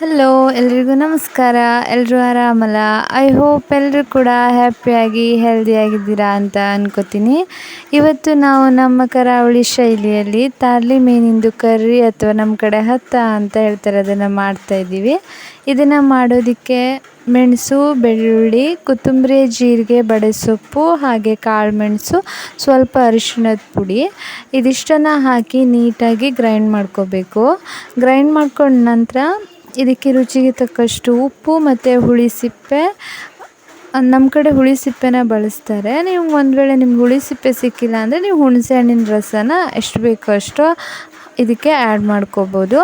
Hello ಎಲ್ರಿಗೂ ನಮಸ್ಕಾರ. ಎಲ್ಲರೂ ಆರಾಮಲ್ಲ? ಐ ಹೋಪ್ ಎಲ್ಲರೂ ಕೂಡ ಹ್ಯಾಪಿಯಾಗಿ ಹೆಲ್ದಿಯಾಗಿದ್ದೀರಾ ಅಂತ ಅನ್ಕೋತೀನಿ. ಇವತ್ತು ನಾವು ನಮ್ಮ ಕರಾವಳಿ ಶೈಲಿಯಲ್ಲಿ ತಾರ್ಲಿ ಮೀನಿಂದು ಕರ್ರಿ ಅಥವಾ ನಮ್ಮ ಕಡೆ ಹತ್ತ ಅಂತ ಹೇಳ್ತಾರೆ, ಅದನ್ನು ಮಾಡ್ತಾಯಿದ್ದೀವಿ. ಇದನ್ನು ಮಾಡೋದಕ್ಕೆ ಮೆಣಸು, ಬೆಳ್ಳುಳ್ಳಿ, ಕೊತ್ತಂಬರಿ, ಜೀರಿಗೆ, ಬಡೆಸೊಪ್ಪು, ಹಾಗೆ ಕಾಳು ಮೆಣಸು, ಸ್ವಲ್ಪ ಅರಿಶಿಣದ ಪುಡಿ ಇದಿಷ್ಟನ್ನು ಹಾಕಿ ನೀಟಾಗಿ ಗ್ರೈಂಡ್ ಮಾಡ್ಕೋಬೇಕು. ಗ್ರೈಂಡ್ ಮಾಡ್ಕೊಂಡ ನಂತರ ಇದಕ್ಕೆ ರುಚಿಗೆ ತಕ್ಕಷ್ಟು ಉಪ್ಪು ಮತ್ತು ಹುಳಿ ಸಿಪ್ಪೆ, ನಮ್ಮ ಕಡೆ ಹುಳಿ ಸಿಪ್ಪೆನ ಬಳಸ್ತಾರೆ. ನೀವು ಒಂದು ವೇಳೆ ನಿಮ್ಗೆ ಹುಳಿ ಸಿಪ್ಪೆ ಸಿಕ್ಕಿಲ್ಲ ಅಂದರೆ ನೀವು ಹುಣಸೆ ಹಣ್ಣಿನ ರಸನ ಎಷ್ಟು ಬೇಕೋ ಅಷ್ಟು ಇದಕ್ಕೆ ಆ್ಯಡ್ ಮಾಡ್ಕೋಬೋದು.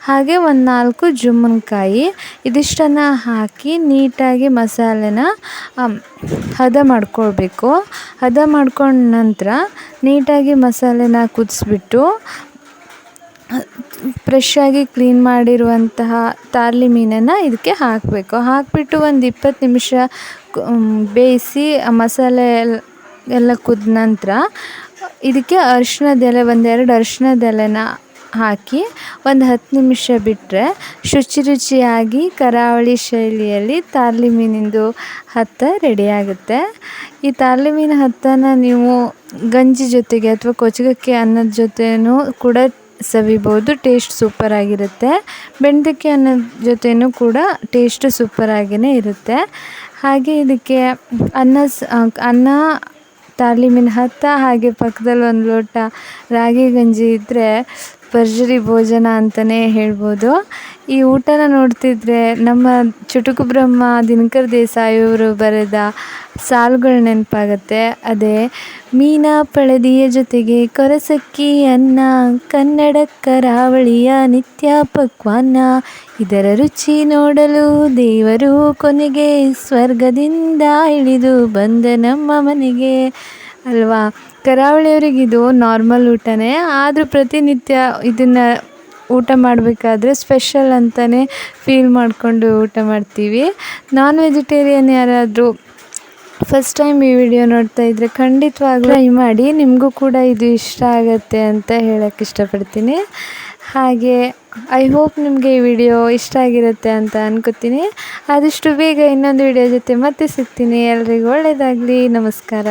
ಹಾಗೆ ಒಂದು 4 ಜುಮ್ಮನ್ಕಾಯಿ ಇದಿಷ್ಟನ್ನು ಹಾಕಿ ನೀಟಾಗಿ ಮಸಾಲೆನ ಹದ ಮಾಡ್ಕೊಳ್ಬೇಕು. ಹದ ಮಾಡ್ಕೊಂಡ ನಂತರ ನೀಟಾಗಿ ಮಸಾಲೆನ ಕುದಿಸ್ಬಿಟ್ಟು ಫ್ರೆಶ್ಶಾಗಿ ಕ್ಲೀನ್ ಮಾಡಿರುವಂತಹ ತಾರ್ಲಿ ಮೀನನ್ನು ಇದಕ್ಕೆ ಹಾಕಬೇಕು. ಹಾಕಿಬಿಟ್ಟು ಒಂದು 20 ನಿಮಿಷ ಬೇಯಿಸಿ ಮಸಾಲೆ ಎಲ್ಲ ಕುದ ನಂತರ ಇದಕ್ಕೆ ಅರಿಶಿಣದ ಎಲೆ, 1-2 ಅರಿಶಿಣದ ಎಲೆನ ಹಾಕಿ ಒಂದು 10 ನಿಮಿಷ ಬಿಟ್ಟರೆ ರುಚಿಯಾಗಿ ಕರಾವಳಿ ಶೈಲಿಯಲ್ಲಿ ತಾರ್ಲಿ ಮೀನಿಂದು ಹತ್ತ ರೆಡಿಯಾಗುತ್ತೆ. ಈ ತಾರ್ಲಿ ಮೀನು ಹತ್ತನ ನೀವು ಗಂಜಿ ಜೊತೆಗೆ ಅಥವಾ ಕೊಚ್ಚಗಕ್ಕೆ ಅನ್ನದ ಜೊತೆನೂ ಕೂಡ ಸವಿಬೋದು. ಟೇಸ್ಟ್ ಸೂಪರಾಗಿರುತ್ತೆ. ಬೆಂಡಕ್ಕೆ ಅನ್ನದ ಜೊತೆನೂ ಕೂಡ ಟೇಸ್ಟ್ ಸೂಪರಾಗಿಯೇ ಇರುತ್ತೆ. ಹಾಗೆ ಇದಕ್ಕೆ ಅನ್ನ, ತಾರ್ಲಿ ಮೀನು ಹತ್ತ, ಹಾಗೆ ಪಕ್ಕದಲ್ಲಿ ಒಂದು ಲೋಟ ರಾಗಿ ಗಂಜಿ ಇದ್ದರೆ ಭರ್ಜರಿ ಭೋಜನ ಅಂತಲೇ ಹೇಳ್ಬೋದು. ಈ ಊಟನ ನೋಡ್ತಿದ್ರೆ ನಮ್ಮ ಚುಟುಕು ಬ್ರಹ್ಮ ದಿನಕರ್ ದೇಸಾಯಿ ಅವರು ಬರೆದ ಸಾಲುಗಳು ನೆನಪಾಗತ್ತೆ. ಅದೇ ಮೀನ ಪಳದಿಯ ಜೊತೆಗೆ ಕೊರಸಕ್ಕಿ ಅನ್ನ, ಕನ್ನಡ ಕರಾವಳಿಯ ನಿತ್ಯ ಪಕ್ವಾನ್ನ, ಇದರ ರುಚಿ ನೋಡಲು ದೇವರು ಕೊನೆಗೆ ಸ್ವರ್ಗದಿಂದ ಇಳಿದು ಬಂದ ನಮ್ಮ ಮನೆಗೆ ಅಲ್ವಾ. ಕರಾವಳಿಯವ್ರಿಗೆ ಇದು ನಾರ್ಮಲ್ ಊಟನೇ, ಆದರೂ ಪ್ರತಿನಿತ್ಯ ಇದನ್ನು ಊಟ ಮಾಡಬೇಕಾದ್ರೆ ಸ್ಪೆಷಲ್ ಅಂತಲೇ ಫೀಲ್ ಮಾಡಿಕೊಂಡು ಊಟ ಮಾಡ್ತೀವಿ. ನಾನ್ ವೆಜಿಟೇರಿಯನ್ ಯಾರಾದರೂ ಫಸ್ಟ್ ಟೈಮ್ ಈ ವಿಡಿಯೋ ನೋಡ್ತಾ ಇದ್ದರೆ ಖಂಡಿತವಾಗ್ಲೂ ಟ್ರೈ ಮಾಡಿ, ನಿಮಗೂ ಕೂಡ ಇದು ಇಷ್ಟ ಆಗುತ್ತೆ ಅಂತ ಹೇಳೋಕ್ಕೆ ಇಷ್ಟಪಡ್ತೀನಿ. ಹಾಗೆ ಐ ಹೋಪ್ ನಿಮಗೆ ಈ ವಿಡಿಯೋ ಇಷ್ಟ ಆಗಿರುತ್ತೆ ಅಂತ ಅನ್ಕೋತೀನಿ. ಆದಷ್ಟು ಬೇಗ ಇನ್ನೊಂದು ವಿಡಿಯೋ ಜೊತೆ ಮತ್ತೆ ಸಿಗ್ತೀನಿ. ಎಲ್ರಿಗೂ ಒಳ್ಳೆಯದಾಗಲಿ. ನಮಸ್ಕಾರ.